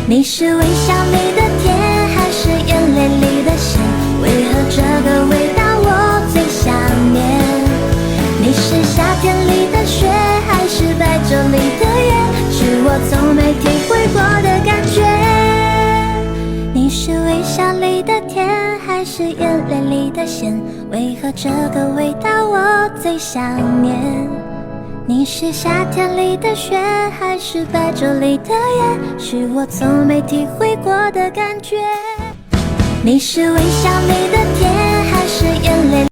你是微笑里的甜，还是眼泪里的咸？为何这个味道我最想念？你是夏天里的雪，还是白昼里的夜？是我从没体会过的感觉。你是微笑里的甜，还是眼泪里的咸？为何这个味道我最想念？你是夏天里的雪，还是白昼里的夜？是我从没体会过的感觉。你是微笑里的甜，还是眼泪